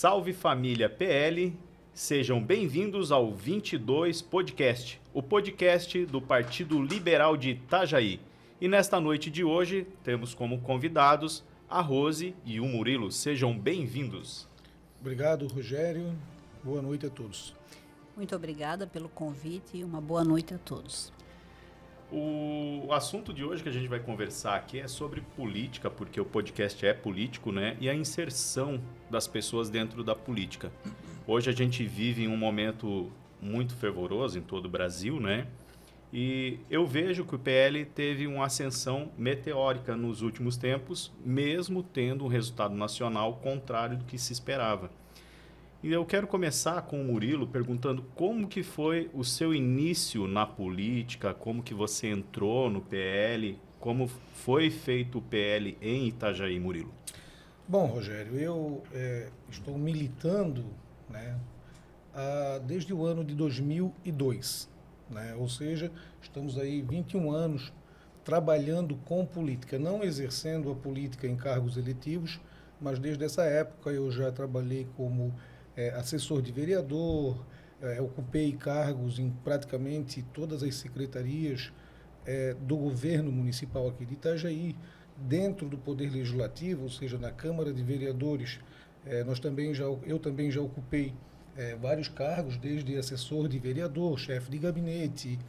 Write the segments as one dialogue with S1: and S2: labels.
S1: Salve família PL, sejam bem-vindos ao 22 Podcast, o podcast do Partido Liberal de Itajaí. E nesta noite de hoje temos como convidados a Rose e o Murilo. Sejam bem-vindos.
S2: Obrigado, Rogério. Boa noite a todos.
S3: Muito obrigada pelo convite e uma boa noite a todos.
S1: O assunto de hoje que a gente vai conversar aqui é sobre política, porque o podcast é político, né? E a inserção das pessoas dentro da política. Hoje a gente vive em um momento muito fervoroso em todo o Brasil, né? E eu vejo que o PL teve uma ascensão meteórica nos últimos tempos, mesmo tendo um resultado nacional contrário do que se esperava. E eu quero começar com o Murilo perguntando como que foi o seu início na política, como que você entrou no PL, como foi feito o PL em Itajaí, Murilo.
S2: Bom, Rogério, eu estou militando, né, desde o ano de 2002, né? Ou seja, estamos aí 21 anos trabalhando com política, não exercendo a política em cargos eletivos, mas desde essa época eu já trabalhei como assessor de vereador, ocupei cargos em praticamente todas as secretarias do governo municipal aqui de Itajaí, dentro do Poder Legislativo, ou seja, na Câmara de Vereadores. Eu também já ocupei vários cargos, desde assessor de vereador, chefe de gabinete,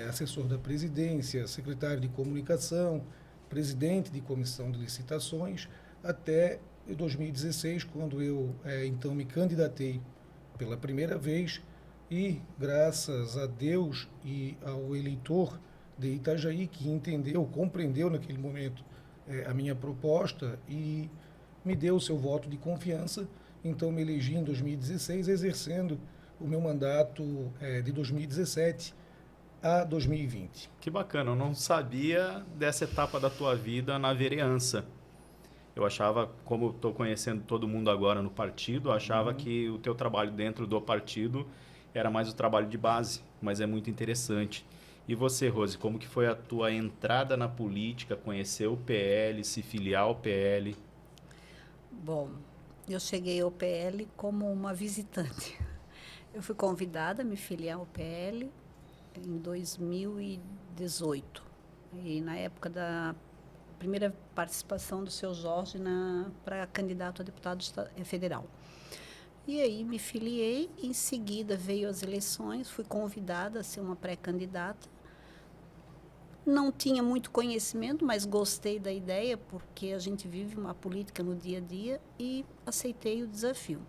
S2: assessor da presidência, secretário de comunicação, presidente de comissão de licitações, até em 2016, quando eu então me candidatei pela primeira vez e, graças a Deus e ao eleitor de Itajaí, que entendeu, compreendeu naquele momento a minha proposta e me deu o seu voto de confiança, então me elegi em 2016, exercendo o meu mandato de 2017 a 2020.
S1: Que bacana, eu não sabia dessa etapa da tua vida na vereança. Eu achava, como estou conhecendo todo mundo agora no partido, eu achava que o teu trabalho dentro do partido era mais o trabalho de base, mas é muito interessante. E você, Rose, como que foi a tua entrada na política, conhecer o PL, se filiar ao PL?
S3: Bom, eu cheguei ao PL como uma visitante. Eu fui convidada a me filiar ao PL em 2018. E na época da primeira participação do seu Jorge para candidato a deputado federal. E aí me filiei, em seguida veio as eleições, fui convidada a ser uma pré-candidata. Não tinha muito conhecimento, mas gostei da ideia, porque a gente vive uma política no dia a dia e aceitei o desafio.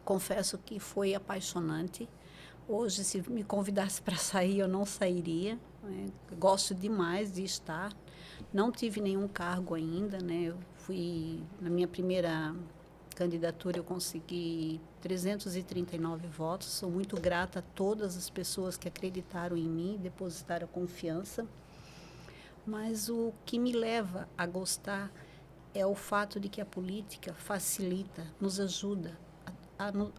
S3: Confesso que foi apaixonante. Hoje, se me convidasse para sair, eu não sairia. Né? Gosto demais de estar. Não tive nenhum cargo ainda, né? Eu fui, na minha primeira candidatura, eu consegui 339 votos. Sou muito grata a todas as pessoas que acreditaram em mim, depositaram confiança. Mas o que me leva a gostar é o fato de que a política facilita, nos ajuda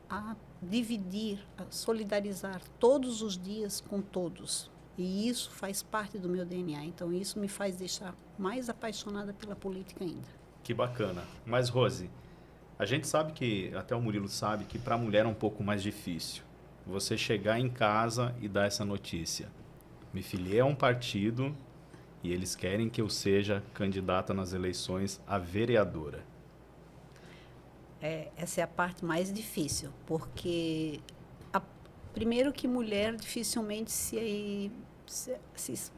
S3: a dividir, a solidarizar todos os dias com todos. E isso faz parte do meu DNA. Então, isso me faz deixar mais apaixonada pela política ainda.
S1: Que bacana. Mas, Rose, a gente sabe que, até o Murilo sabe, que para a mulher é um pouco mais difícil. Você chegar em casa e dar essa notícia. Me filiei a um partido e eles querem que eu seja candidata nas eleições a vereadora.
S3: Essa é a parte mais difícil, porque primeiro que mulher dificilmente se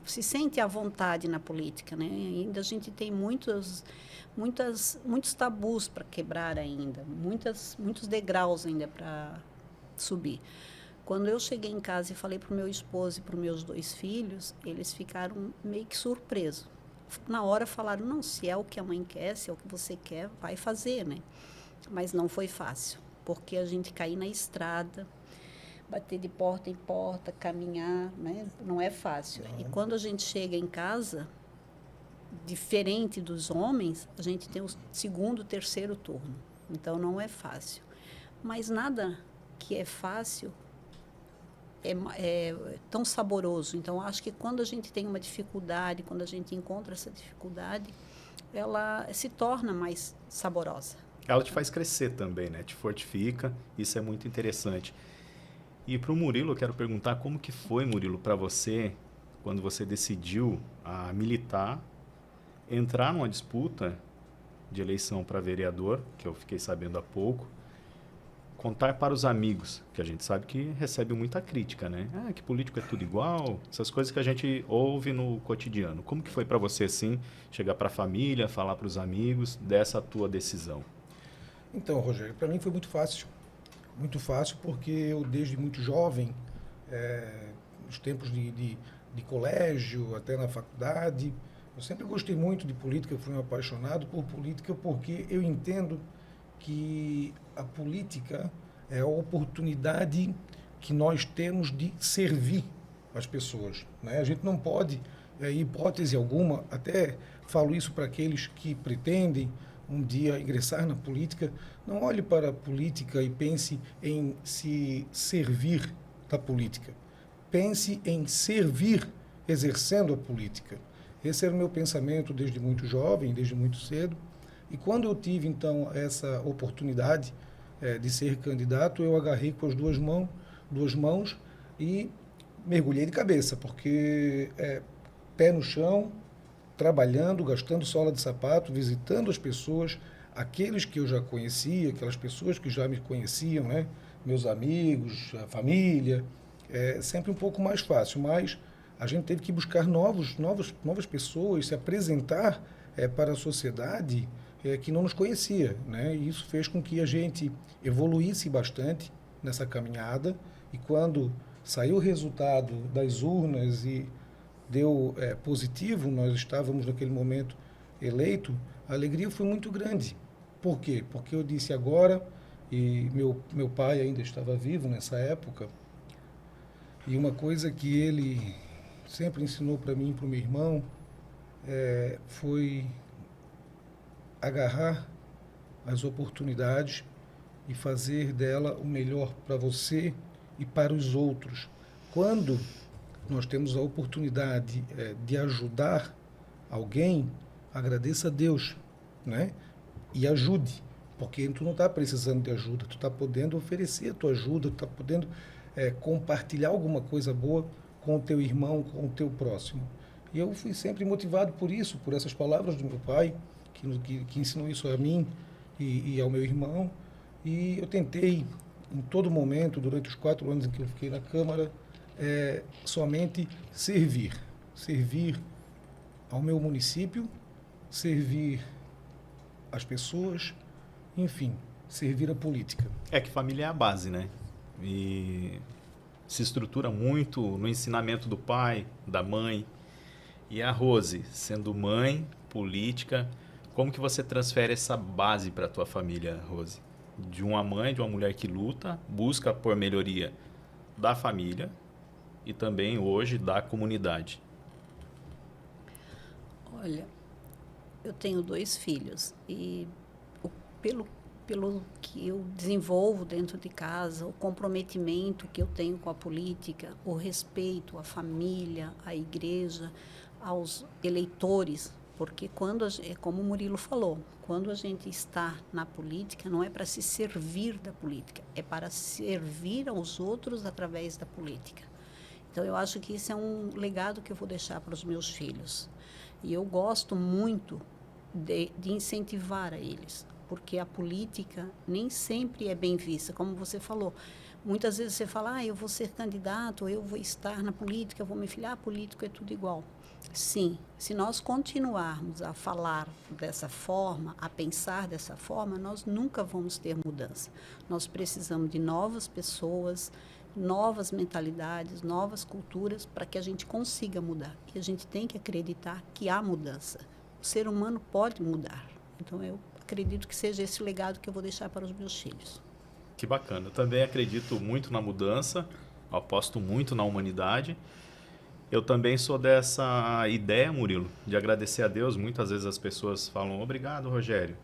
S3: sente à vontade na política, né? Ainda a gente tem muitos tabus para quebrar ainda, muitos degraus ainda para subir. Quando eu cheguei em casa e falei para o meu esposo e para os meus 2 filhos, eles ficaram meio que surpresos. Na hora falaram, não, se é o que a mãe quer, se é o que você quer, vai fazer, né? Mas não foi fácil, porque a gente cair na estrada, bater de porta em porta, caminhar, né? Não é fácil.
S2: Não.
S3: E quando a gente chega em casa, diferente dos homens, a gente tem o segundo, terceiro turno. Então, não é fácil. Mas nada que é fácil é tão saboroso. Então, acho que quando a gente tem uma dificuldade, quando a gente encontra essa dificuldade, ela se torna mais saborosa.
S1: Ela te faz crescer também, né? Te fortifica, isso é muito interessante. E para o Murilo, eu quero perguntar como que foi, Murilo, para você, quando você decidiu a militar, entrar numa disputa de eleição para vereador, que eu fiquei sabendo há pouco, contar para os amigos, que a gente sabe que recebe muita crítica, né? Ah, que político é tudo igual, essas coisas que a gente ouve no cotidiano. Como que foi para você, assim, chegar para a família, falar para os amigos dessa tua decisão?
S2: Então, Rogério, para mim foi muito fácil porque eu desde muito jovem, nos tempos de colégio, até na faculdade, eu sempre gostei muito de política, fui um apaixonado por política porque eu entendo que a política é a oportunidade que nós temos de servir as pessoas, né? A gente não pode, em hipótese alguma, até falo isso para aqueles que pretendem um dia ingressar na política, não olhe para a política e pense em se servir da política. Pense em servir exercendo a política. Esse era o meu pensamento desde muito jovem, desde muito cedo. E quando eu tive, então, essa oportunidade de ser candidato, eu agarrei com as duas mãos e mergulhei de cabeça, porque pé no chão, trabalhando, gastando sola de sapato, visitando as pessoas, aqueles que eu já conhecia, aquelas pessoas que já me conheciam, né? Meus amigos, a família, sempre um pouco mais fácil, mas a gente teve que buscar novas pessoas, se apresentar para a sociedade que não nos conhecia, né? E isso fez com que a gente evoluísse bastante nessa caminhada, e quando saiu o resultado das urnas e deu positivo, nós estávamos naquele momento eleito, a alegria foi muito grande. Por quê? Porque eu disse agora, e meu pai ainda estava vivo nessa época, e uma coisa que ele sempre ensinou para mim e para o meu irmão foi agarrar as oportunidades e fazer dela o melhor para você e para os outros. Quando nós temos a oportunidade de ajudar alguém, agradeça a Deus, né? E ajude, porque tu não está precisando de ajuda, tu está podendo oferecer a tua ajuda, tu está podendo compartilhar alguma coisa boa com o teu irmão, com o teu próximo. E eu fui sempre motivado por isso, por essas palavras do meu pai, que ensinou isso a mim e ao meu irmão. E eu tentei, em todo momento, durante os 4 anos em que eu fiquei na Câmara, somente servir ao meu município, servir as pessoas, enfim, servir a política.
S1: É que família é a base, né? E se estrutura muito no ensinamento do pai, da mãe. E a Rose, sendo mãe, política, como que você transfere essa base para a tua família, Rose? De uma mãe, de uma mulher que luta, busca por melhoria da família e também hoje da comunidade.
S3: Olha, eu tenho 2 filhos e pelo que eu desenvolvo dentro de casa, o comprometimento que eu tenho com a política, o respeito à família, à igreja, aos eleitores, porque como o Murilo falou, quando a gente está na política, não é para se servir da política, é para servir aos outros através da política. Então, eu acho que isso é um legado que eu vou deixar para os meus filhos. E eu gosto muito de incentivar a eles, porque a política nem sempre é bem vista, como você falou. Muitas vezes você fala, eu vou ser candidato, eu vou estar na política, eu vou me filiar, político é tudo igual. Sim, se nós continuarmos a falar dessa forma, a pensar dessa forma, nós nunca vamos ter mudança. Nós precisamos de novas pessoas, novas mentalidades, novas culturas para que a gente consiga mudar. E a gente tem que acreditar que há mudança. O ser humano pode mudar. Então, eu acredito que seja esse o legado que eu vou deixar para os meus filhos.
S1: Que bacana. Eu também acredito muito na mudança, aposto muito na humanidade. Eu também sou dessa ideia, Murilo, de agradecer a Deus. Muitas vezes as pessoas falam, obrigado, Rogério.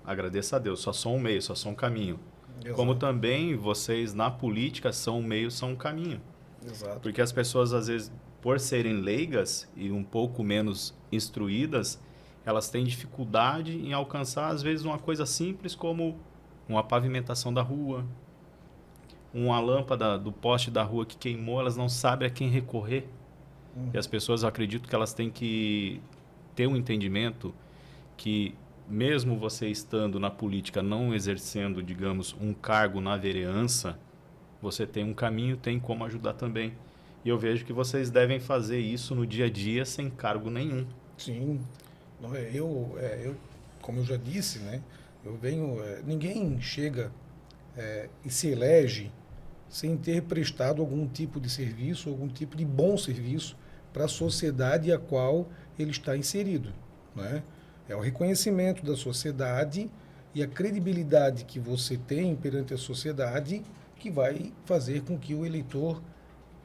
S1: Agradeça a Deus, só sou um meio, só sou um caminho. Exato. Como também vocês na política são um meio, são um caminho.
S2: Exato.
S1: Porque as pessoas, às vezes, por serem leigas e um pouco menos instruídas, elas têm dificuldade em alcançar, às vezes, uma coisa simples como uma pavimentação da rua, uma lâmpada do poste da rua que queimou, elas não sabem a quem recorrer. E as pessoas acreditam que elas têm que ter um entendimento que, mesmo você estando na política, não exercendo, digamos, um cargo na vereança, você tem um caminho, tem como ajudar também. E eu vejo que vocês devem fazer isso no dia a dia sem cargo nenhum.
S2: Sim. Como eu já disse, né? Ninguém chega e se elege sem ter prestado algum tipo de serviço, algum tipo de bom serviço para a sociedade a qual ele está inserido, né? É o reconhecimento da sociedade e a credibilidade que você tem perante a sociedade que vai fazer com que o eleitor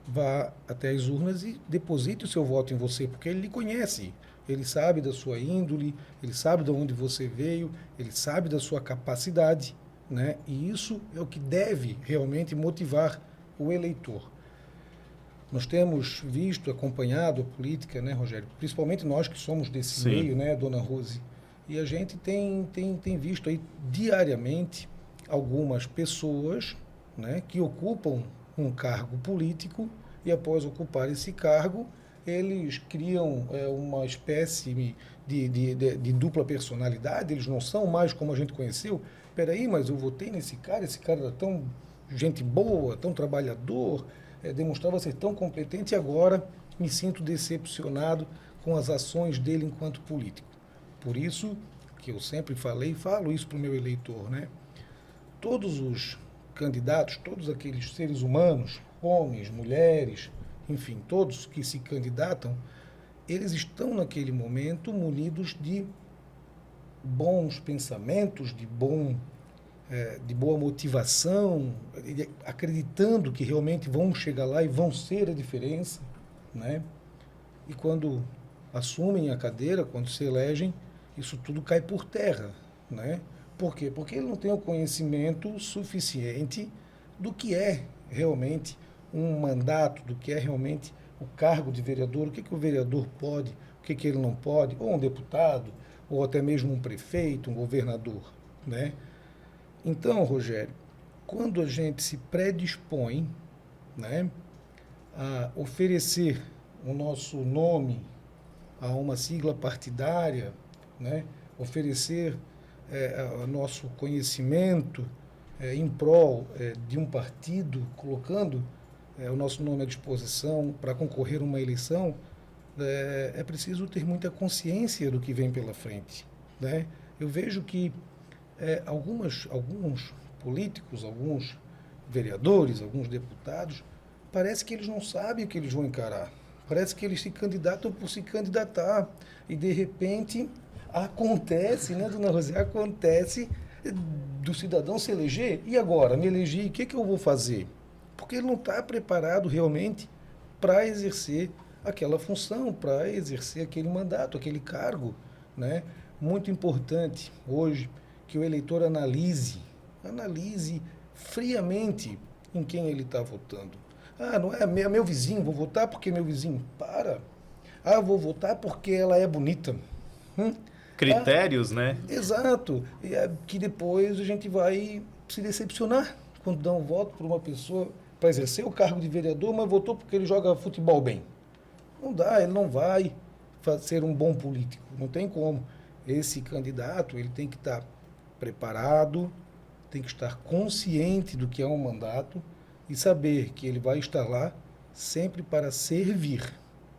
S2: vá até as urnas e deposite o seu voto em você, porque ele lhe conhece, ele sabe da sua índole, ele sabe de onde você veio, ele sabe da sua capacidade, né? E isso é o que deve realmente motivar o eleitor. Nós temos visto, acompanhado a política, né, Rogério? Principalmente nós que somos desse
S1: Sim.
S2: meio, né, Dona Rose? E a gente tem visto aí diariamente algumas pessoas, né, que ocupam um cargo político e após ocupar esse cargo, eles criam uma espécie de dupla personalidade, eles não são mais como a gente conheceu. Peraí, mas eu votei esse cara era tão gente boa, tão trabalhador, demonstrava ser tão competente e agora me sinto decepcionado com as ações dele enquanto político. Por isso que eu sempre falei e falo isso para o meu eleitor, né? Todos os candidatos, todos aqueles seres humanos, homens, mulheres, enfim, todos que se candidatam, eles estão naquele momento munidos de bons pensamentos, de boa motivação, acreditando que realmente vão chegar lá e vão ser a diferença, né? E quando assumem a cadeira, quando se elegem, isso tudo cai por terra, né? Por quê? Porque ele não tem o conhecimento suficiente do que é realmente um mandato, do que é realmente o cargo de vereador, o que o vereador pode, o que ele não pode, ou um deputado, ou até mesmo um prefeito, um governador, né? Então, Rogério, quando a gente se predispõe, né, a oferecer o nosso nome a uma sigla partidária, né, oferecer o nosso conhecimento em prol de um partido, colocando o nosso nome à disposição para concorrer a uma eleição, é preciso ter muita consciência do que vem pela frente, né? Eu vejo que alguns políticos, alguns vereadores, alguns deputados, parece que eles não sabem o que eles vão encarar. Parece que eles se candidatam por se candidatar. E, de repente, acontece, né, Dona Rosé? Acontece do cidadão se eleger. E agora? Me elegi, o que eu vou fazer? Porque ele não está preparado realmente para exercer aquela função, para exercer aquele mandato, aquele cargo, né? Muito importante hoje que o eleitor analise friamente em quem ele está votando. Ah, não é meu vizinho, vou votar porque meu vizinho. Ah, vou votar porque ela é bonita.
S1: Critérios, né?
S2: Exato. E que depois a gente vai se decepcionar quando dá um voto para uma pessoa para exercer o cargo de vereador, mas votou porque ele joga futebol bem. Não dá, ele não vai ser um bom político. Não tem como. Esse candidato, ele tem que estar preparado, tem que estar consciente do que é um mandato e saber que ele vai estar lá sempre para servir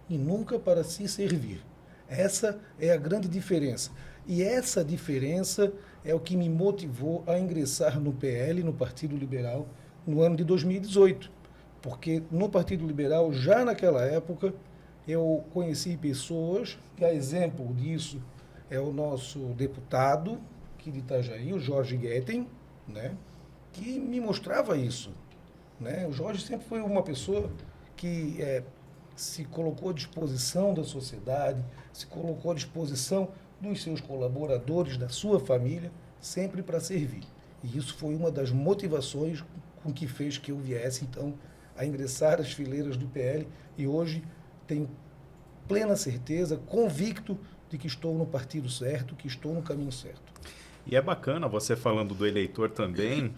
S2: e nunca para se servir. Essa é a grande diferença. E essa diferença é o que me motivou a ingressar no PL, no Partido Liberal, no ano de 2018. Porque no Partido Liberal, já naquela época, eu conheci pessoas, e a exemplo disso é o nosso deputado aqui de Itajaí, o Jorge Guetem, né, que me mostrava isso, né? O Jorge sempre foi uma pessoa que se colocou à disposição da sociedade, se colocou à disposição dos seus colaboradores, da sua família, sempre para servir. E isso foi uma das motivações com que fez que eu viesse, então, a ingressar às fileiras do PL e hoje tenho plena certeza, convicto de que estou no partido certo, que estou no caminho certo.
S1: E é bacana você falando do eleitor também.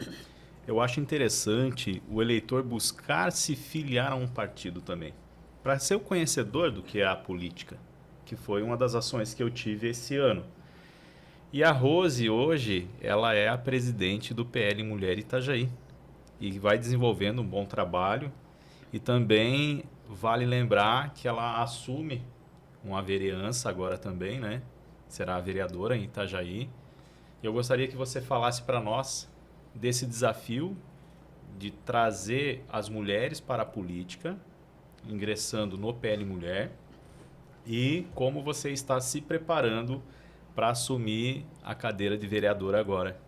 S1: Eu acho interessante o eleitor buscar se filiar a um partido também, para ser o conhecedor do que é a política, que foi uma das ações que eu tive esse ano. E a Rose, hoje, ela é a presidente do PL Mulher Itajaí e vai desenvolvendo um bom trabalho. E também vale lembrar que ela assume uma vereança agora também, né? Será a vereadora em Itajaí. Eu gostaria que você falasse para nós desse desafio de trazer as mulheres para a política, ingressando no PL Mulher, e como você está se preparando para assumir a cadeira de vereadora agora.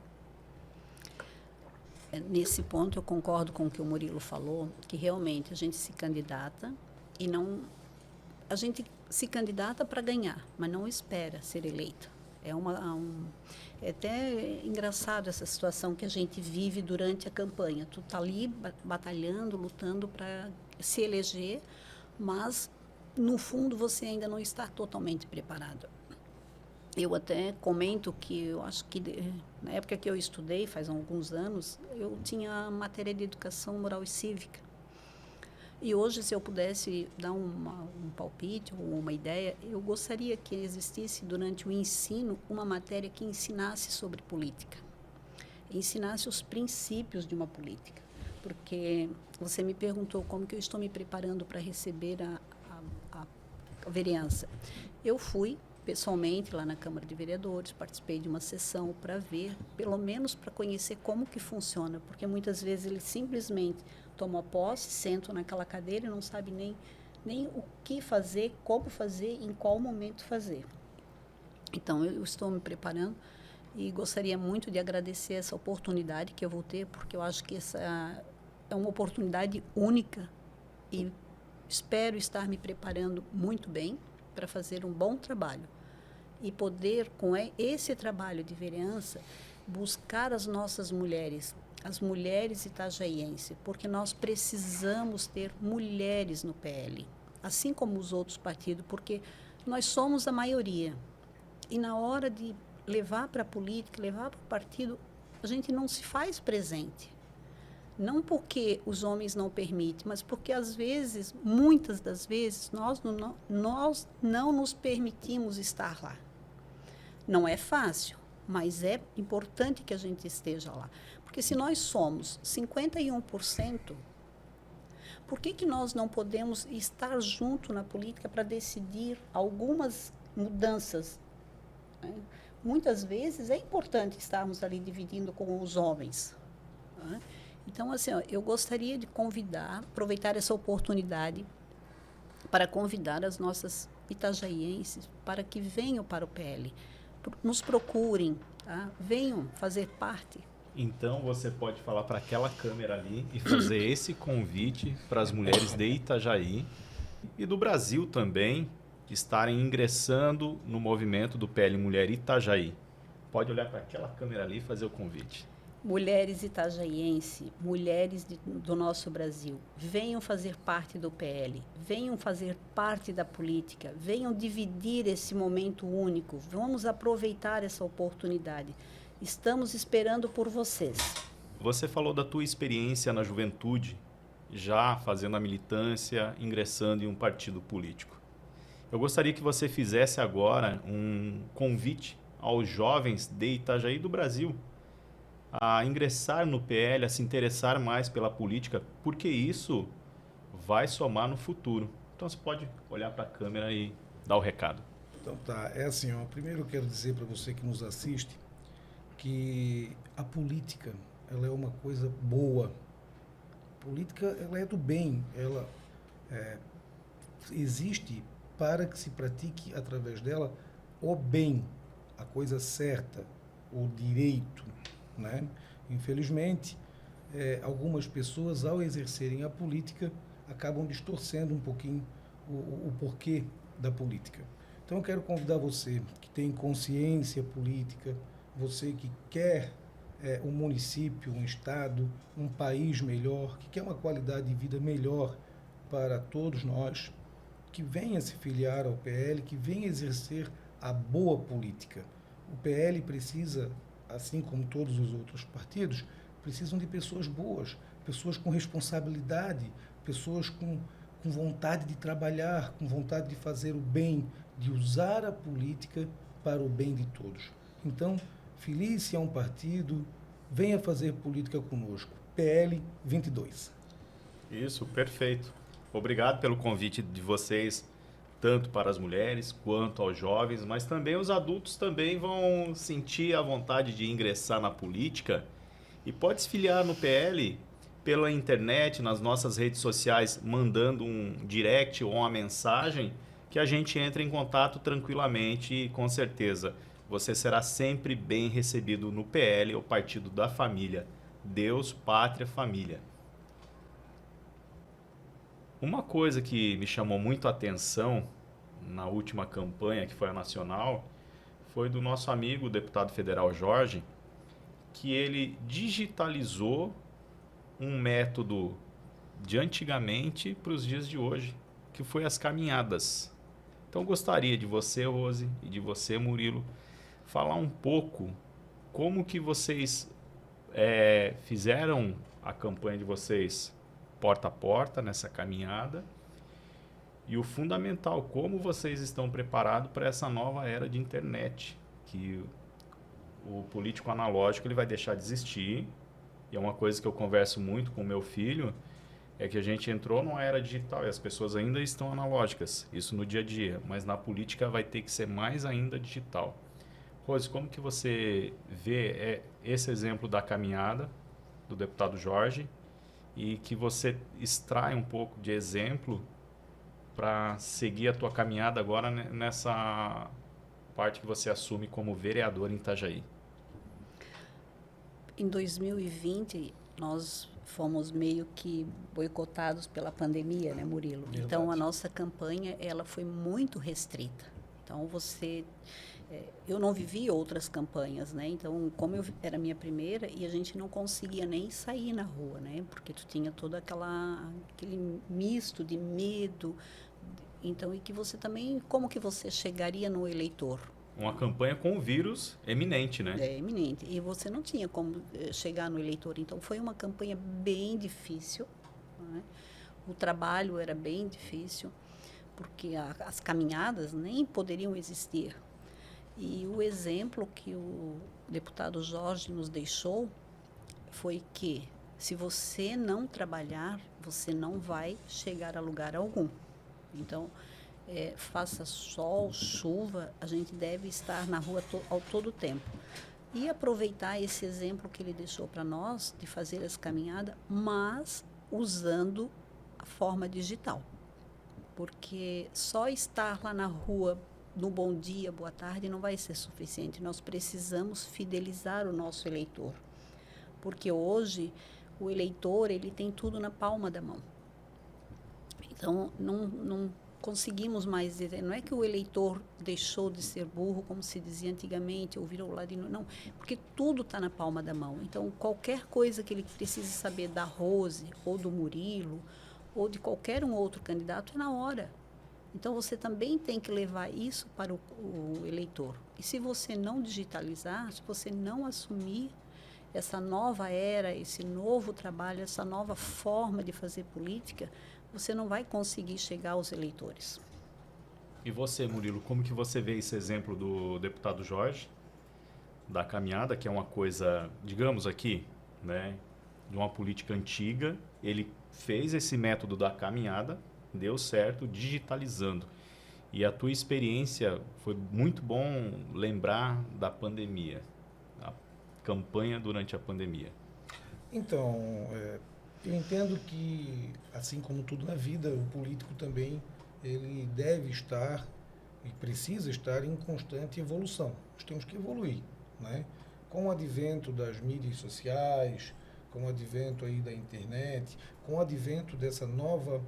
S3: Nesse ponto, eu concordo com o que o Murilo falou, que realmente a gente se candidata e não... A gente se candidata para ganhar, mas não espera ser eleita. É até engraçado essa situação que a gente vive durante a campanha. Tu está ali batalhando, lutando para se eleger, mas, no fundo, você ainda não está totalmente preparado. Eu até comento que eu acho que, na época que eu estudei, faz alguns anos, eu tinha matéria de educação moral e cívica. E hoje, se eu pudesse dar um palpite ou uma ideia, eu gostaria que existisse durante o ensino uma matéria que ensinasse sobre política, ensinasse os princípios de uma política. Porque você me perguntou como que eu estou me preparando para receber a vereança. Eu fui pessoalmente lá na Câmara de Vereadores, participei de uma sessão para ver, pelo menos para conhecer como que funciona, porque muitas vezes eles simplesmente tomam posse, sentam naquela cadeira e não sabem nem o que fazer, como fazer, em qual momento fazer. Então, eu estou me preparando e gostaria muito de agradecer essa oportunidade que eu vou ter, porque eu acho que essa é uma oportunidade única e espero estar me preparando muito bem para fazer um bom trabalho e poder, com esse trabalho de vereança, buscar as nossas mulheres, as mulheres itajaienses, porque nós precisamos ter mulheres no PL, assim como os outros partidos, porque nós somos a maioria. E na hora de levar para a política, levar para o partido, a gente não se faz presente. Não porque os homens não permitem, mas porque, às vezes, muitas das vezes, nós não nos permitimos estar lá. Não é fácil, mas é importante que a gente esteja lá. Porque se nós somos 51%, por que nós não podemos estar junto na política para decidir algumas mudanças? Né? Muitas vezes é importante estarmos ali dividindo com os homens. Né? Então, assim, eu gostaria de aproveitar essa oportunidade para convidar as nossas itajaienses para que venham para o PL, nos procurem, tá? Venham fazer parte.
S1: Então, você pode falar para aquela câmera ali e fazer esse convite para as mulheres de Itajaí e do Brasil também estarem ingressando no movimento do PL Mulher Itajaí. Pode olhar para aquela câmera ali e fazer o convite.
S3: Mulheres itajaienses, mulheres do nosso Brasil, venham fazer parte do PL, venham fazer parte da política, venham dividir esse momento único, vamos aproveitar essa oportunidade. Estamos esperando por vocês.
S1: Você falou da tua experiência na juventude, já fazendo a militância, ingressando em um partido político. Eu gostaria que você fizesse agora um convite aos jovens de Itajaí do Brasil a ingressar no PL, a se interessar mais pela política, porque isso vai somar no futuro. Então você pode olhar para a câmera e dar o recado.
S2: Então tá, é assim, ó, primeiro eu quero dizer para você que nos assiste que a política, ela é uma coisa boa. A política, ela é do bem, ela existe para que se pratique através dela o bem, a coisa certa, o direito, né? Infelizmente, algumas pessoas, ao exercerem a política, acabam distorcendo um pouquinho o porquê da política. Então, eu quero convidar você que tem consciência política, você que quer um município, um estado, um país melhor, que quer uma qualidade de vida melhor para todos nós, que venha se filiar ao PL, que venha exercer a boa política. O PL precisa, assim como todos os outros partidos, precisam de pessoas boas, pessoas com responsabilidade, pessoas com vontade de trabalhar, com vontade de fazer o bem, de usar a política para o bem de todos. Então, filie-se a um partido, venha fazer política conosco. PL 22.
S1: Isso, perfeito. Obrigado pelo convite de vocês, tanto para as mulheres quanto aos jovens, mas também os adultos também vão sentir a vontade de ingressar na política e pode se filiar no PL pela internet, nas nossas redes sociais, mandando um direct ou uma mensagem que a gente entra em contato tranquilamente e com certeza você será sempre bem recebido no PL, o Partido da Família. Deus, Pátria, Família. Uma coisa que me chamou muito a atenção na última campanha, que foi a nacional, foi do nosso amigo, o deputado federal Jorge, que ele digitalizou um método de antigamente para os dias de hoje, que foi as caminhadas. Então gostaria de você, Rose, e de você, Murilo, falar um pouco como que vocês fizeram a campanha de vocês porta a porta nessa caminhada e o fundamental, como vocês estão preparados para essa nova era de internet, que o político analógico ele vai deixar de existir. E é uma coisa que eu converso muito com o meu filho, é que a gente entrou numa era digital e as pessoas ainda estão analógicas, isso no dia a dia, mas na política vai ter que ser mais ainda digital. Rose, como que você vê esse exemplo da caminhada do deputado Jorge e que você extrai um pouco de exemplo para seguir a tua caminhada agora nessa parte que você assume como vereador em Itajaí?
S3: Em 2020, nós fomos meio que boicotados pela pandemia, né, Murilo?
S2: Verdade.
S3: Então, a nossa campanha, ela foi muito restrita. Então, eu não vivi outras campanhas, né? Então, como era a minha primeira, e a gente não conseguia nem sair na rua, né? Porque tu tinha todo aquele misto de medo. Então, e que você também, como que você chegaria no eleitor?
S1: Uma campanha com o vírus eminente, né?
S3: É eminente. E você não tinha como chegar no eleitor. Então, foi uma campanha bem difícil, né? O trabalho era bem difícil, porque as caminhadas nem poderiam existir. E o exemplo que o deputado Jorge nos deixou foi que, se você não trabalhar, você não vai chegar a lugar algum. Então, faça sol, chuva, a gente deve estar na rua ao todo tempo. E aproveitar esse exemplo que ele deixou para nós, de fazer as caminhadas, mas usando a forma digital. Porque só estar lá na rua, no bom dia, boa tarde, não vai ser suficiente. Nós precisamos fidelizar o nosso eleitor. Porque hoje, o eleitor, ele tem tudo na palma da mão. Então, não conseguimos mais dizer, não é que o eleitor deixou de ser burro, como se dizia antigamente, ou virou ladino, não, porque tudo está na palma da mão. Então, qualquer coisa que ele precise saber da Rose, ou do Murilo, ou de qualquer um outro candidato, é na hora. Então, você também tem que levar isso para o eleitor. E se você não digitalizar, se você não assumir essa nova era, esse novo trabalho, essa nova forma de fazer política, você não vai conseguir chegar aos eleitores.
S1: E você, Murilo, como que você vê esse exemplo do deputado Jorge, da caminhada, que é uma coisa, digamos aqui, né, de uma política antiga, ele fez esse método da caminhada, deu certo, digitalizando. E a tua experiência, foi muito bom lembrar da pandemia, a campanha durante a pandemia.
S2: Então, eu entendo que, assim como tudo na vida, o político também ele deve estar e precisa estar em constante evolução. Nós temos que evoluir, né? Com o advento das mídias sociais, com o advento aí da internet, com o advento dessa nova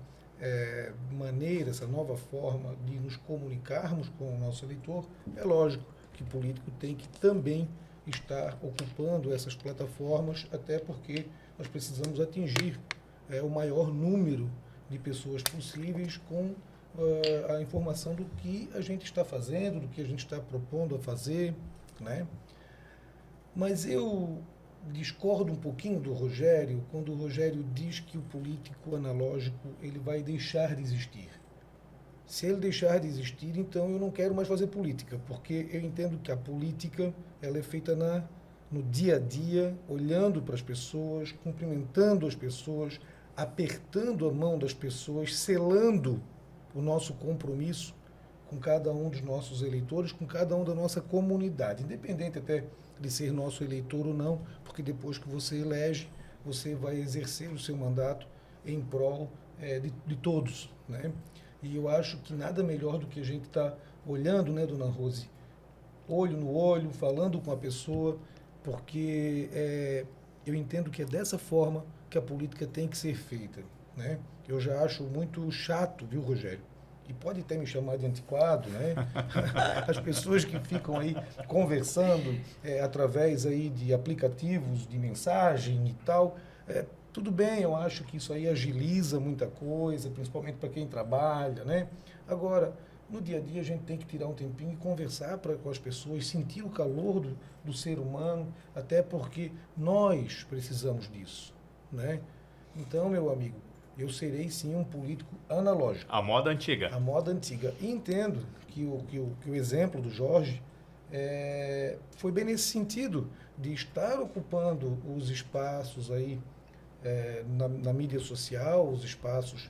S2: maneira, essa nova forma de nos comunicarmos com o nosso eleitor, é lógico que o político tem que também estar ocupando essas plataformas, até porque nós precisamos atingir o maior número de pessoas possíveis com a informação do que a gente está fazendo, do que a gente está propondo a fazer, né? Mas eu discordo um pouquinho do Rogério quando o Rogério diz que o político analógico ele vai deixar de existir. Se ele deixar de existir, então eu não quero mais fazer política, porque eu entendo que a política ela é feita no dia a dia, olhando para as pessoas, cumprimentando as pessoas, apertando a mão das pessoas, selando o nosso compromisso com cada um dos nossos eleitores, com cada um da nossa comunidade, independente até de ser nosso eleitor ou não, porque depois que você elege, você vai exercer o seu mandato em prol de todos, né? E eu acho que nada melhor do que a gente estar olhando, né, dona Rose, olho no olho, falando com a pessoa, porque eu entendo que é dessa forma que a política tem que ser feita, né? Eu já acho muito chato, viu, Rogério? E pode até me chamar de antiquado, né? As pessoas que ficam aí conversando através aí de aplicativos de mensagem e tal, tudo bem, eu acho que isso aí agiliza muita coisa, principalmente para quem trabalha, né? Agora, no dia a dia a gente tem que tirar um tempinho e conversar com as pessoas, sentir o calor do ser humano, até porque nós precisamos disso, né? Então, meu amigo, eu serei sim um político analógico.
S1: A moda antiga.
S2: A moda antiga. E entendo que o exemplo do Jorge foi bem nesse sentido, de estar ocupando os espaços aí na mídia social, os espaços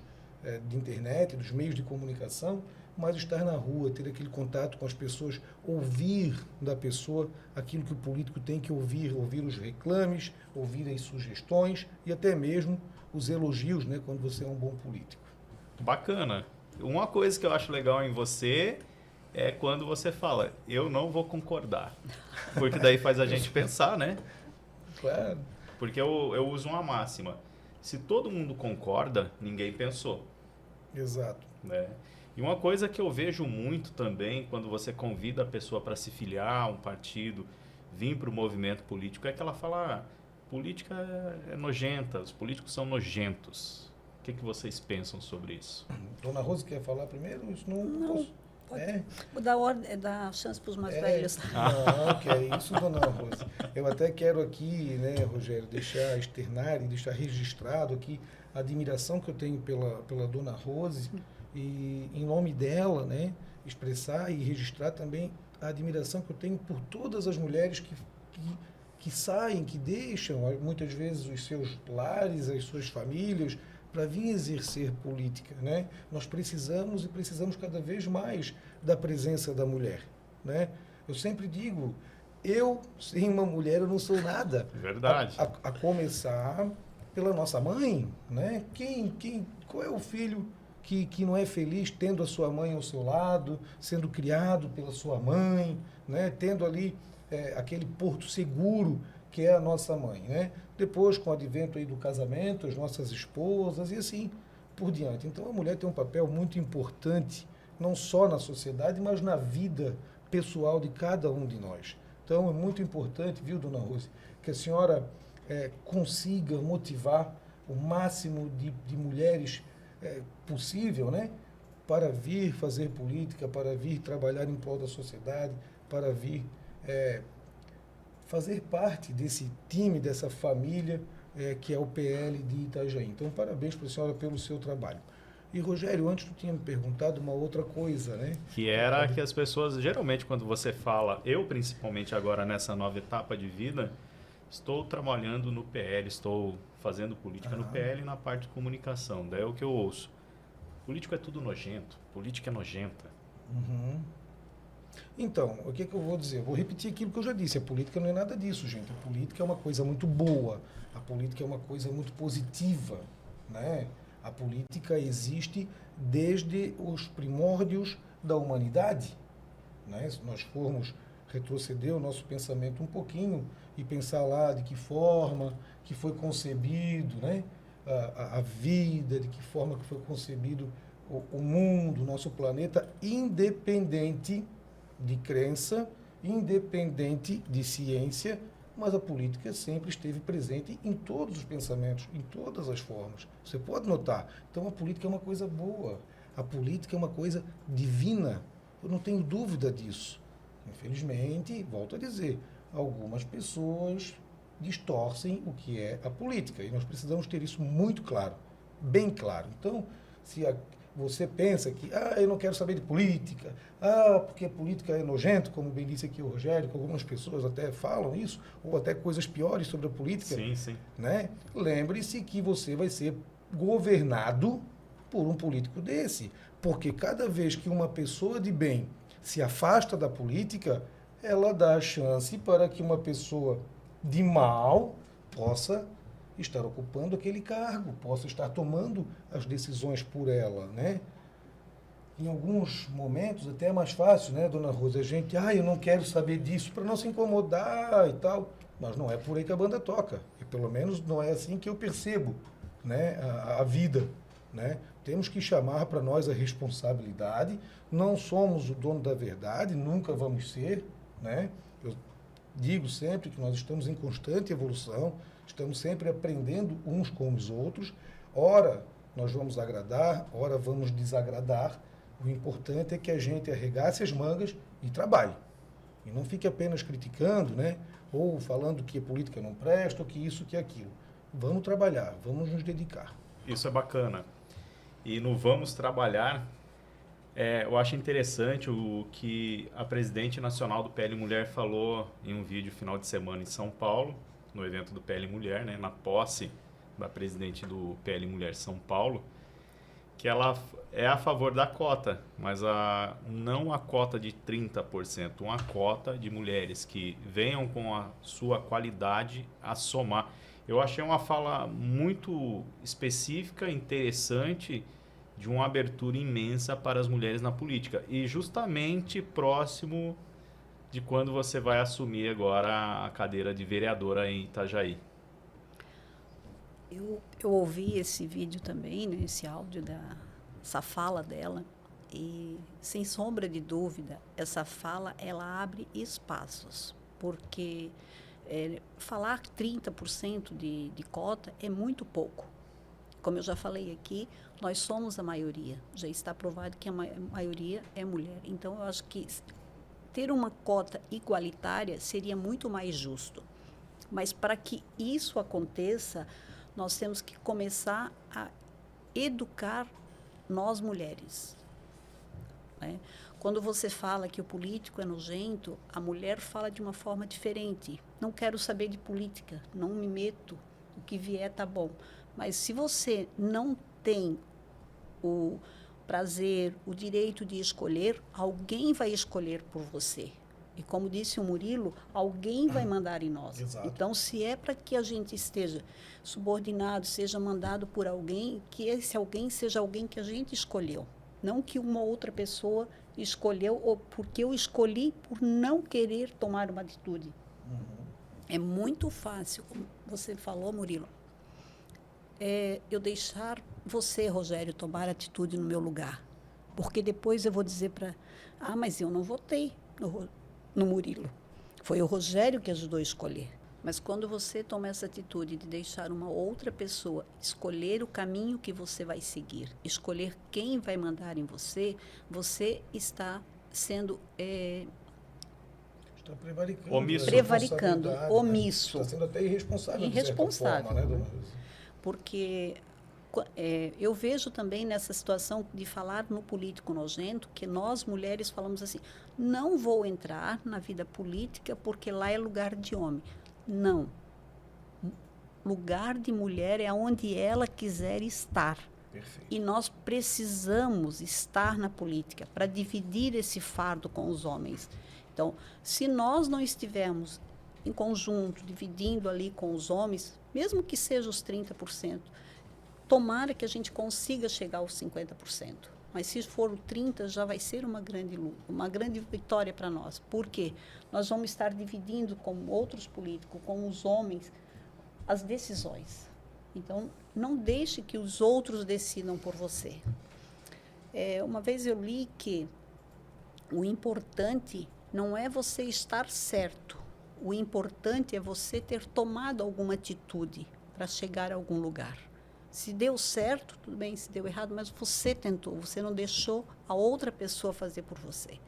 S2: de internet, dos meios de comunicação, mas estar na rua, ter aquele contato com as pessoas, ouvir da pessoa aquilo que o político tem que ouvir os reclames, ouvir as sugestões e até mesmo os elogios, né, quando você é um bom político.
S1: Bacana. Uma coisa que eu acho legal em você é quando você fala, eu não vou concordar. Porque daí faz a gente pensar, né?
S2: Claro.
S1: Porque eu uso uma máxima. Se todo mundo concorda, ninguém pensou.
S2: Exato.
S1: Né? E uma coisa que eu vejo muito também, quando você convida a pessoa para se filiar a um partido, vir para o movimento político, é que ela fala, política é nojenta, os políticos são nojentos. O que vocês pensam sobre isso?
S2: Dona Rosa quer falar primeiro? Isso não posso.
S3: Pode. Vou dar chance para os mais velhos.
S2: Não, que é isso, dona Rosa. Eu até quero aqui, né, Rogério, deixar externar e deixar registrado aqui a admiração que eu tenho pela dona Rose e, em nome dela, né, expressar e registrar também a admiração que eu tenho por todas as mulheres que saem, que deixam muitas vezes os seus lares, as suas famílias, para vir exercer política, né? Nós precisamos cada vez mais da presença da mulher, né? Eu sempre digo, eu sem uma mulher eu não sou nada.
S1: Verdade.
S2: A começar pela nossa mãe, né? Qual é o filho que não é feliz tendo a sua mãe ao seu lado, sendo criado pela sua mãe, né? Tendo ali aquele porto seguro que é a nossa mãe, né? Depois, com o advento aí do casamento, as nossas esposas e assim por diante. Então, a mulher tem um papel muito importante, não só na sociedade, mas na vida pessoal de cada um de nós. Então, é muito importante, viu, dona Rose, que a senhora consiga motivar o máximo de mulheres possível, né? Para vir fazer política, para vir trabalhar em prol da sociedade, para vir fazer parte desse time, dessa família que é o PL de Itajaí. Então, parabéns para a senhora pelo seu trabalho. E, Rogério, antes tu tinha me perguntado uma outra coisa, né?
S1: Que era que as pessoas, geralmente, quando você fala, eu principalmente agora nessa nova etapa de vida, estou trabalhando no PL, estou fazendo política no PL na parte de comunicação. Daí é o que eu ouço. Político é tudo nojento, política é nojenta.
S2: Uhum. Então, o que eu vou dizer? Eu vou repetir aquilo que eu já disse. A política não é nada disso, gente. A política é uma coisa muito boa. A política é uma coisa muito positiva, né? A política existe desde os primórdios da humanidade, né? Se nós formos retroceder o nosso pensamento um pouquinho e pensar lá de que forma que foi concebido, né? A vida, de que forma que foi concebido o mundo, o nosso planeta, independente de crença, independente de ciência, mas a política sempre esteve presente em todos os pensamentos, em todas as formas. Você pode notar. Então, a política é uma coisa boa. A política é uma coisa divina. Eu não tenho dúvida disso. Infelizmente, volto a dizer, algumas pessoas distorcem o que é a política. E nós precisamos ter isso muito claro, bem claro. Então, se você pensa que, eu não quero saber de política, porque política é nojento, como bem disse aqui o Rogério, que algumas pessoas até falam isso, ou até coisas piores sobre a política.
S1: Sim, sim.
S2: Né? Lembre-se que você vai ser governado por um político desse. Porque cada vez que uma pessoa de bem se afasta da política, ela dá a chance para que uma pessoa de mal possa estar ocupando aquele cargo, possa estar tomando as decisões por ela, né? Em alguns momentos até é mais fácil, né, dona Rosa? A gente, eu não quero saber disso para não se incomodar e tal. Mas não é por aí que a banda toca. E pelo menos não é assim que eu percebo, né, a vida, né? Temos que chamar para nós a responsabilidade. Não somos o dono da verdade, nunca vamos ser, né? Eu digo sempre que nós estamos em constante evolução, estamos sempre aprendendo uns com os outros. Ora, nós vamos agradar, ora vamos desagradar. O importante é que a gente arregace as mangas e trabalhe. E não fique apenas criticando, né? Ou falando que a política não presta, ou que isso, que aquilo. Vamos trabalhar, vamos nos dedicar.
S1: Isso é bacana. E no Vamos Trabalhar, eu acho interessante o que a presidente nacional do PL Mulher falou em um vídeo final de semana em São Paulo, no evento do PL Mulher, né, na posse da presidente do PL Mulher São Paulo, que ela é a favor da cota, mas não a cota de 30%, uma cota de mulheres que venham com a sua qualidade a somar. Eu achei uma fala muito específica, interessante, de uma abertura imensa para as mulheres na política. E justamente próximo de quando você vai assumir agora a cadeira de vereadora em Itajaí.
S3: Eu ouvi esse vídeo também, né, esse áudio essa fala dela, e sem sombra de dúvida, essa fala ela abre espaços, porque falar 30% de cota é muito pouco. Como eu já falei aqui, nós somos a maioria. Já está provado que a maioria é mulher. Então, eu acho que ter uma cota igualitária seria muito mais justo. Mas, para que isso aconteça, nós temos que começar a educar nós mulheres. Né? Quando você fala que o político é nojento, a mulher fala de uma forma diferente. Não quero saber de política, não me meto, o que vier tá bom. Mas se você não tem o prazer, o direito de escolher, alguém vai escolher por você. E como disse o Murilo, alguém vai mandar em nós.
S2: Exato.
S3: Então, se é para que a gente esteja subordinado, seja mandado por alguém, que esse alguém seja alguém que a gente escolheu. Não que uma outra pessoa escolheu, ou porque eu escolhi por não querer tomar uma atitude.
S2: Uhum.
S3: É muito fácil, como você falou, Murilo, eu deixar você, Rogério, tomar atitude no meu lugar. Porque depois eu vou dizer mas eu não votei no Murilo. Foi o Rogério que ajudou a escolher. Mas quando você toma essa atitude de deixar uma outra pessoa escolher o caminho que você vai seguir, escolher quem vai mandar em você, você está sendo...
S2: Está prevaricando.
S1: Omisso.
S3: Prevaricando, omisso.
S2: Né? Está sendo até irresponsável.
S3: Irresponsável.
S2: De certa forma, né, dona Rosa?
S3: Porque eu vejo também nessa situação de falar no político nojento, que nós mulheres falamos assim, não vou entrar na vida política porque lá é lugar de homem. Não. Lugar de mulher é onde ela quiser estar.
S2: Perfeito.
S3: E nós precisamos estar na política para dividir esse fardo com os homens. Então, se nós não estivermos em conjunto, dividindo ali com os homens, mesmo que seja os 30%, tomara que a gente consiga chegar aos 50%. Mas se for o 30%, já vai ser uma grande vitória para nós. Por quê? Nós vamos estar dividindo com outros políticos, com os homens, as decisões. Então, não deixe que os outros decidam por você. Uma vez eu li que o importante não é você estar certo. O importante é você ter tomado alguma atitude para chegar a algum lugar. Se deu certo, tudo bem, se deu errado, mas você tentou, você não deixou a outra pessoa fazer por você.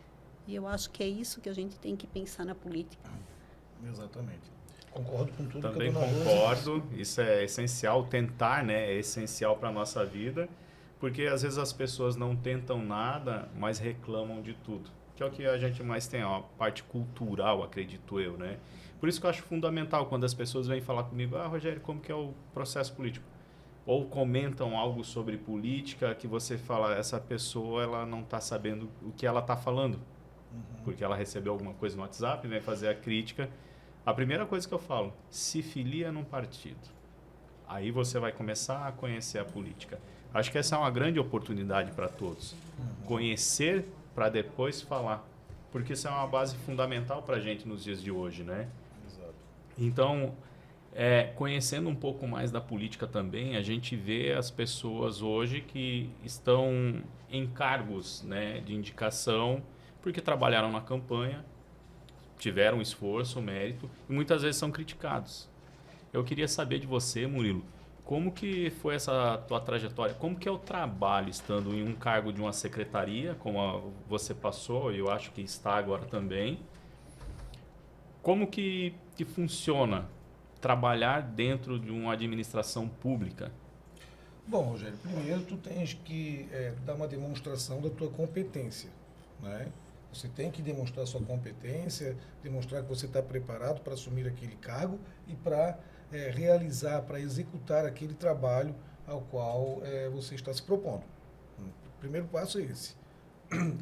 S3: E eu acho que é isso que a gente tem que pensar na política.
S2: Exatamente. Concordo com tudo
S1: Também
S2: que a dona Rose
S1: concordo, isso é essencial, tentar, né, é essencial para a nossa vida, porque às vezes as pessoas não tentam nada, mas reclamam de tudo, que é o que a gente mais tem, ó, a parte cultural, acredito eu, né? Por isso que eu acho fundamental quando as pessoas vêm falar comigo, Rogério, como que é o processo político? Ou comentam algo sobre política que você fala, essa pessoa ela não está sabendo o que ela está falando, porque ela recebeu alguma coisa no WhatsApp, vem fazer a crítica. A primeira coisa que eu falo, se filia num partido. Aí você vai começar a conhecer a política. Acho que essa é uma grande oportunidade para todos. Conhecer para depois falar. Porque isso é uma base fundamental para a gente nos dias de hoje, né?
S2: Exato.
S1: Então, conhecendo um pouco mais da política também, a gente vê as pessoas hoje que estão em cargos, né, de indicação, porque trabalharam na campanha, tiveram esforço, mérito, e muitas vezes são criticados. Eu queria saber de você, Murilo, como que foi essa tua trajetória? Como que é o trabalho estando em um cargo de uma secretaria, como você passou, e eu acho que está agora também? Como que funciona trabalhar dentro de uma administração pública?
S2: Bom, Rogério, primeiro tu tens que dar uma demonstração da tua competência, né? Você tem que demonstrar sua competência, demonstrar que você está preparado para assumir aquele cargo e para realizar, para executar aquele trabalho ao qual você está se propondo. O primeiro passo é esse.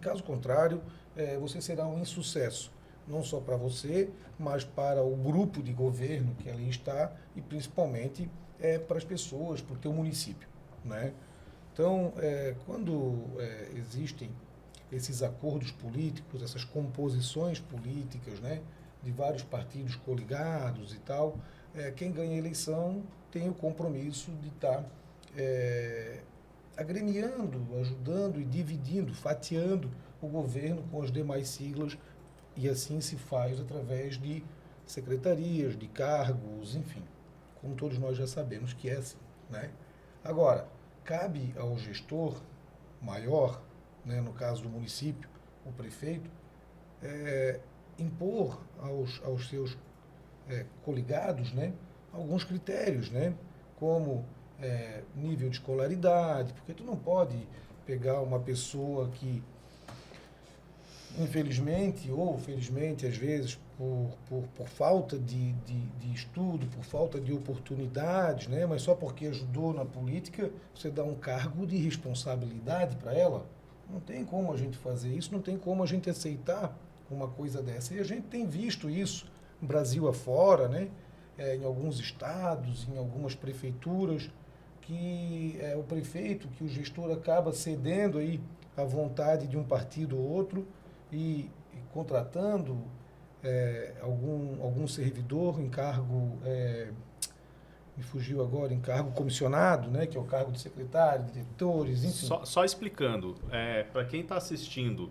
S2: Caso contrário, você será um insucesso, não só para você, mas para o grupo de governo que ali está e principalmente para as pessoas, para o teu município, né? Então, quando existem esses acordos políticos, essas composições políticas, né, de vários partidos coligados e tal, quem ganha a eleição tem o compromisso de estar agremiando, ajudando e dividindo, fatiando o governo com as demais siglas, e assim se faz através de secretarias, de cargos, enfim, como todos nós já sabemos que é assim, né? Agora, cabe ao gestor maior, né, no caso do município, o prefeito, impor aos seus coligados, né, alguns critérios, né, como nível de escolaridade, porque tu não pode pegar uma pessoa que, infelizmente ou felizmente, às vezes, por falta de estudo, por falta de oportunidades, né, mas só porque ajudou na política, você dá um cargo de responsabilidade para ela. Não tem como a gente fazer isso, não tem como a gente aceitar uma coisa dessa. E a gente tem visto isso no Brasil afora, né? Em alguns estados, em algumas prefeituras, que o prefeito, que o gestor acaba cedendo aí à vontade de um partido ou outro e contratando algum servidor em cargo, me fugiu agora, em cargo comissionado, né, que é o cargo de secretário, de diretores, enfim.
S1: Só explicando, para quem está assistindo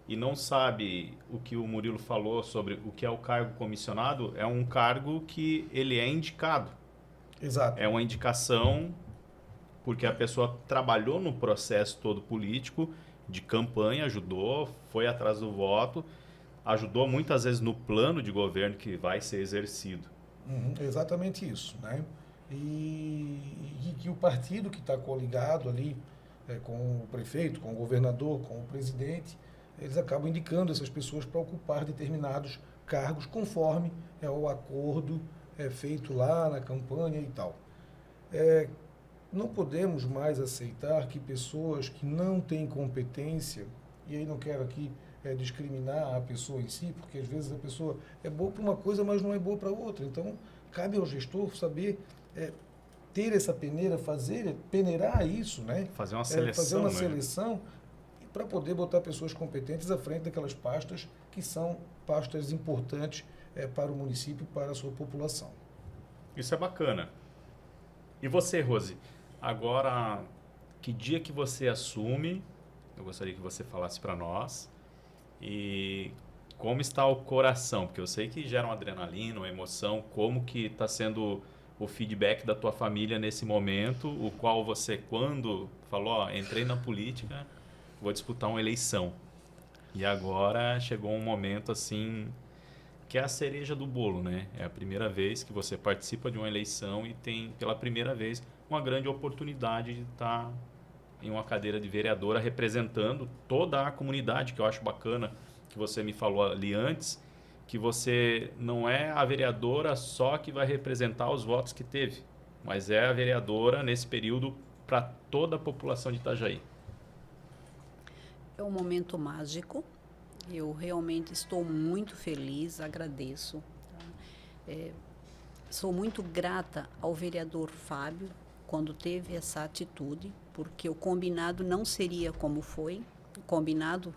S1: e não sabe o que o Murilo falou sobre o que é o cargo comissionado, é um cargo que ele é indicado.
S2: Exato.
S1: É uma indicação porque a pessoa trabalhou no processo todo político, de campanha, ajudou, foi atrás do voto, ajudou muitas vezes no plano de governo que vai ser exercido.
S2: Exatamente isso, né? E que o partido que está coligado ali com o prefeito, com o governador, com o presidente, eles acabam indicando essas pessoas para ocupar determinados cargos conforme o acordo feito lá na campanha e tal. Não podemos mais aceitar que pessoas que não têm competência, e aí não quero aqui discriminar a pessoa em si, porque às vezes a pessoa é boa para uma coisa, mas não é boa para outra. Então, cabe ao gestor saber ter essa peneira, peneirar isso, né?
S1: Fazer uma seleção,
S2: fazer uma seleção para poder botar pessoas competentes à frente daquelas pastas que são pastas importantes para o município, para a sua população.
S1: Isso é bacana. E você, Rose, agora, que dia que você assume, eu gostaria que você falasse para nós, e como está o coração, porque eu sei que gera uma adrenalina, uma emoção, como que está sendo o feedback da tua família nesse momento, o qual você, quando falou, ó, entrei na política, vou disputar uma eleição. E agora chegou um momento assim, que é a cereja do bolo, né? É a primeira vez que você participa de uma eleição e tem, pela primeira vez, uma grande oportunidade de estar em uma cadeira de vereadora representando toda a comunidade, que eu acho bacana, que você me falou ali antes, que você não é a vereadora só que vai representar os votos que teve, mas é a vereadora nesse período para toda a população de Itajaí.
S3: É um momento mágico. Eu realmente estou muito feliz, agradeço. Tá? Sou muito grata ao vereador Fábio quando teve essa atitude, porque o combinado não seria como foi. O combinado,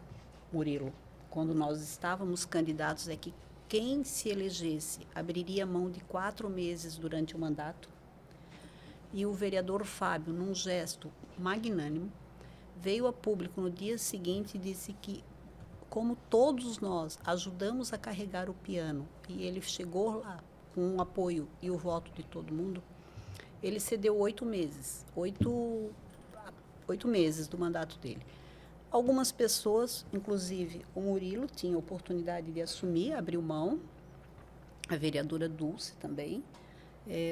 S3: Murilo, quando nós estávamos candidatos, é que quem se elegesse abriria mão de 4 meses durante o mandato. E o vereador Fábio, num gesto magnânimo, veio a público no dia seguinte e disse que, como todos nós ajudamos a carregar o piano, e ele chegou lá com o apoio e o voto de todo mundo, ele cedeu 8 meses, 8 meses do mandato dele. Algumas pessoas, inclusive o Murilo, tinha a oportunidade de assumir, abriu mão, a vereadora Dulce também,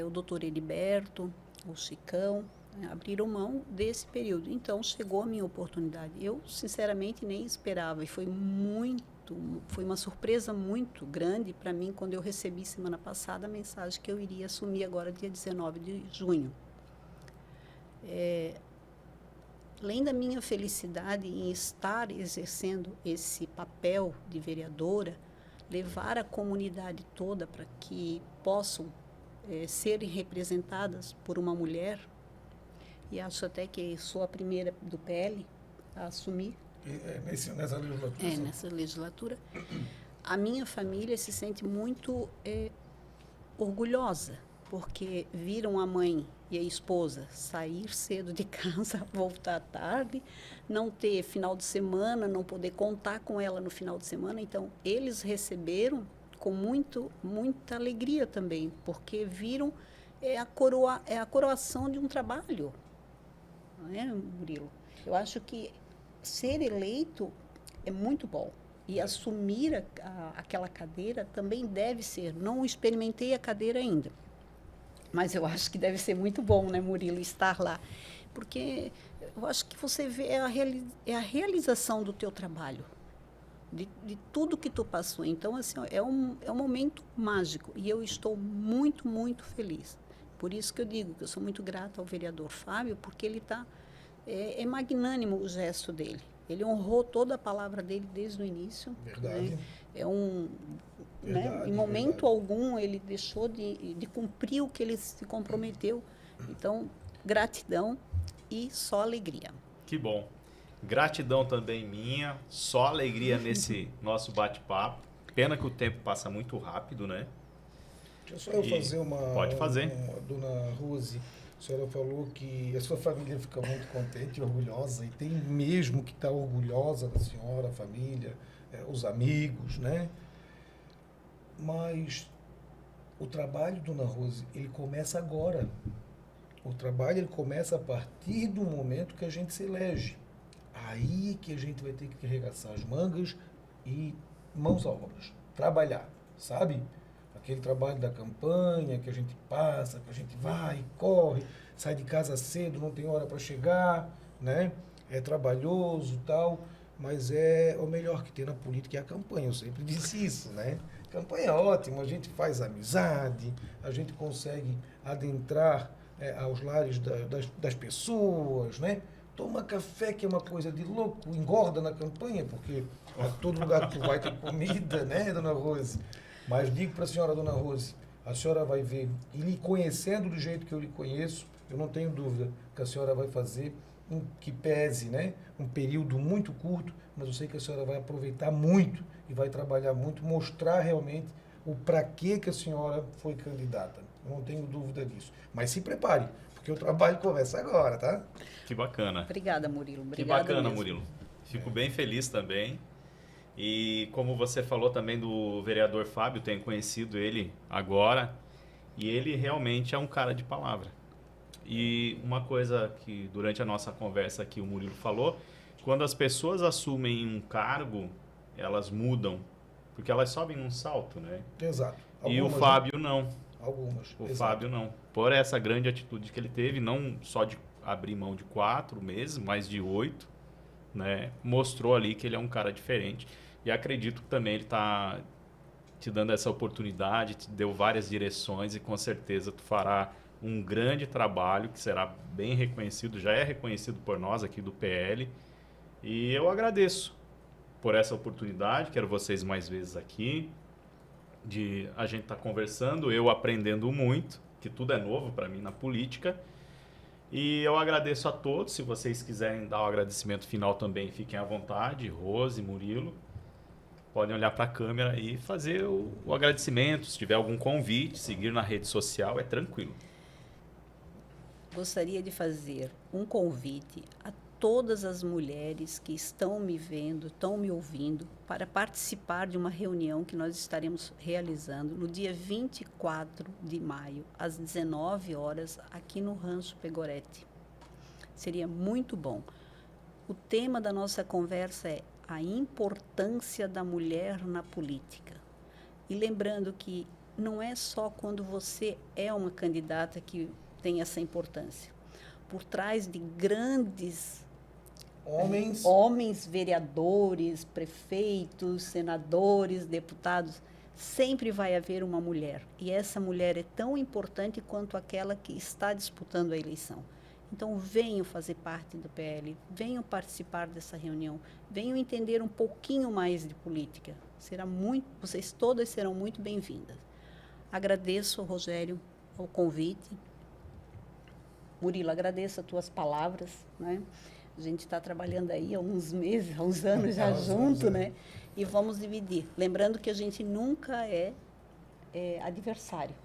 S3: o doutor Heriberto, o Chicão, abriram mão desse período. Então, chegou a minha oportunidade. Eu, sinceramente, nem esperava e foi uma surpresa muito grande para mim quando eu recebi semana passada a mensagem que eu iria assumir agora dia 19 de junho. Além da minha felicidade em estar exercendo esse papel de vereadora, levar a comunidade toda para que possam serem representadas por uma mulher, e acho até que sou a primeira do PL a assumir.
S2: Nessa legislatura.
S3: Nessa legislatura. A minha família se sente muito orgulhosa, porque viram a mãe e a esposa sair cedo de casa, voltar tarde, não ter final de semana, não poder contar com ela no final de semana. Então, eles receberam com muita alegria também, porque viram a coroação de um trabalho. Não é, Murilo? Eu acho que ser eleito é muito bom. E assumir aquela cadeira também deve ser. Não experimentei a cadeira ainda, mas eu acho que deve ser muito bom, né, Murilo, estar lá. Porque eu acho que você vê a realização do teu trabalho, de tudo que tu passou. Então, assim, é um momento mágico. E eu estou muito, muito feliz. Por isso que eu digo que eu sou muito grata ao vereador Fábio, porque ele é magnânimo o gesto dele. Ele honrou toda a palavra dele desde o início.
S2: Verdade.
S3: Né?
S2: Verdade,
S3: em momento
S2: verdade.
S3: algum ele deixou de cumprir o que ele se comprometeu. Então, gratidão e só alegria.
S1: Que bom. Gratidão também minha, só alegria nesse nosso bate-papo. Pena que o tempo passa muito rápido, né?
S2: Deixa só eu fazer uma...
S1: Pode fazer.
S2: Dona Rose, a senhora falou que a sua família fica muito contente e orgulhosa, e tem mesmo que estar orgulhosa da senhora, a família, os amigos, né? Mas o trabalho, Dona Rose, ele começa agora. O trabalho ele começa a partir do momento que a gente se elege. Aí que a gente vai ter que arregaçar as mangas e mãos à obra. Trabalhar, sabe? Aquele trabalho da campanha que a gente passa, que a gente vai, corre, sai de casa cedo, não tem hora para chegar, né? É trabalhoso e tal, mas é o melhor que tem na política é a campanha. Eu sempre disse isso, né? Campanha é ótima, a gente faz amizade, a gente consegue adentrar aos lares das pessoas, né? Toma café, que é uma coisa de louco, engorda na campanha, porque a todo lugar que tu vai ter comida, né, Dona Rose? Mas digo para a senhora, Dona Rose, a senhora vai ver, e lhe conhecendo do jeito que eu lhe conheço, eu não tenho dúvida que a senhora vai fazer que pese, né, um período muito curto, mas eu sei que a senhora vai aproveitar muito e vai trabalhar muito, mostrar realmente o para que a senhora foi candidata. Eu não tenho dúvida disso. Mas se prepare, porque o trabalho começa agora, tá?
S1: Que bacana.
S3: Obrigada, Murilo.
S1: Que
S3: Obrigada
S1: bacana,
S3: mesmo.
S1: Murilo. Fico bem feliz também. E como você falou também do vereador Fábio, tenho conhecido ele agora. E ele realmente é um cara de palavra. E uma coisa que durante a nossa conversa aqui o Murilo falou, quando as pessoas assumem um cargo, elas mudam, porque elas sobem num salto, né?
S2: Exato.
S1: E o Fábio não.
S2: Algumas.
S1: O
S2: Exato.
S1: Fábio não. Por essa grande atitude que ele teve, não só de abrir mão de 4 meses, mas de 8, né? Mostrou ali que ele é um cara diferente. E acredito que também ele está te dando essa oportunidade, te deu várias direções e com certeza tu fará um grande trabalho que será bem reconhecido, já é reconhecido por nós aqui do PL. E eu agradeço por essa oportunidade, quero vocês mais vezes aqui, de a gente estar conversando, eu aprendendo muito, que tudo é novo para mim na política. E eu agradeço a todos, se vocês quiserem dar o agradecimento final também, fiquem à vontade, Rose, Murilo. Podem olhar para a câmera e fazer o agradecimento, se tiver algum convite, seguir na rede social, é tranquilo.
S3: Gostaria de fazer um convite a todas as mulheres que estão me vendo, estão me ouvindo, para participar de uma reunião que nós estaremos realizando no dia 24 de maio, às 19 horas, aqui no Rancho Pegorete. Seria muito bom. O tema da nossa conversa é a importância da mulher na política. E lembrando que não é só quando você é uma candidata que tem essa importância. Por trás de grandes homens, vereadores, prefeitos, senadores, deputados, sempre vai haver uma mulher. E essa mulher é tão importante quanto aquela que está disputando a eleição. Então, venham fazer parte do PL, venham participar dessa reunião, venham entender um pouquinho mais de política. Vocês todas serão muito bem-vindas. Agradeço, Rogério, o convite. Murilo, agradeço as tuas palavras, né? A gente está trabalhando aí há uns meses, há uns anos já junto, né? E vamos dividir. Lembrando que a gente nunca é adversário.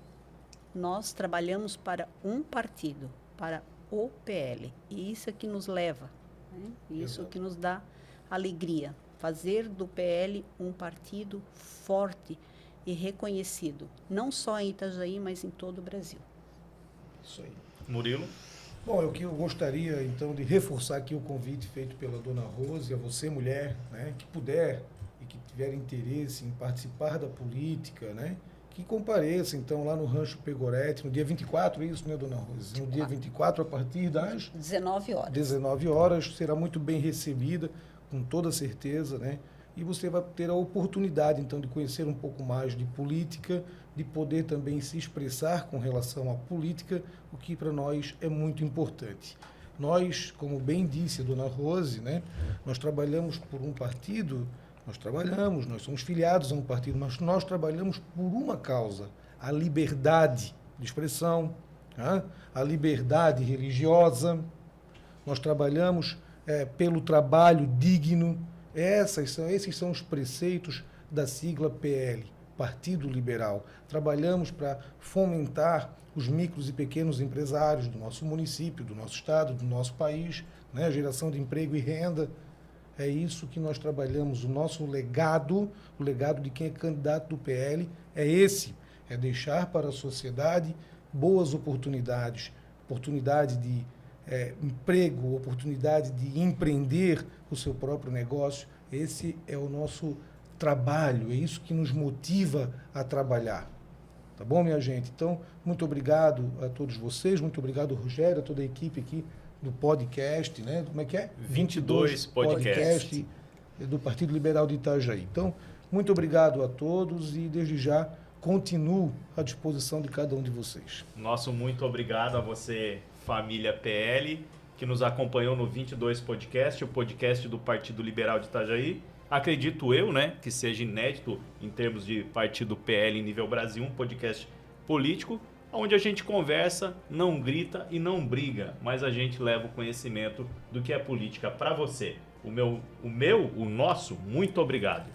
S3: Nós trabalhamos para um partido, para o PL. E isso é que nos leva, né? Isso que nos dá alegria. Fazer do PL um partido forte e reconhecido, não só em Itajaí, mas em todo o Brasil.
S2: Isso aí.
S1: Murilo?
S2: Bom, eu gostaria, então, de reforçar aqui o convite feito pela dona Rose, a você, mulher, né, que puder e que tiver interesse em participar da política, né, que compareça, então, lá no Rancho Pegorete, no dia 24, é isso, né, dona Rose? No dia 24, a partir das
S3: 19 horas.
S2: 19 horas, será muito bem recebida, com toda certeza, né? E você vai ter a oportunidade, então, de conhecer um pouco mais de política, de poder também se expressar com relação à política, o que para nós é muito importante. Nós, como bem disse a dona Rose, né, nós trabalhamos por um partido, nós somos filiados a um partido, mas nós trabalhamos por uma causa, a liberdade de expressão, né, a liberdade religiosa, nós trabalhamos pelo trabalho digno. Esses são os preceitos da sigla PL, Partido Liberal. Trabalhamos para fomentar os micros e pequenos empresários do nosso município, do nosso estado, do nosso país, né? Geração de emprego e renda. É isso que nós trabalhamos. O nosso legado, o legado de quem é candidato do PL, é esse. É deixar para a sociedade boas oportunidade de emprego, oportunidade de empreender o seu próprio negócio. Esse é o nosso trabalho, é isso que nos motiva a trabalhar. Tá bom, minha gente? Então, muito obrigado a todos vocês, muito obrigado, Rogério, a toda a equipe aqui do podcast, né? Como é que é?
S1: 22 podcast
S2: do Partido Liberal de Itajaí. Então, muito obrigado a todos e, desde já, continuo à disposição de cada um de vocês.
S1: Nosso muito obrigado a você, família PL, que nos acompanhou no 22 Podcast, o podcast do Partido Liberal de Itajaí. Acredito eu, né, que seja inédito em termos de Partido PL em nível Brasil, um podcast político, onde a gente conversa, não grita e não briga, mas a gente leva o conhecimento do que é política para você. O nosso, muito obrigado.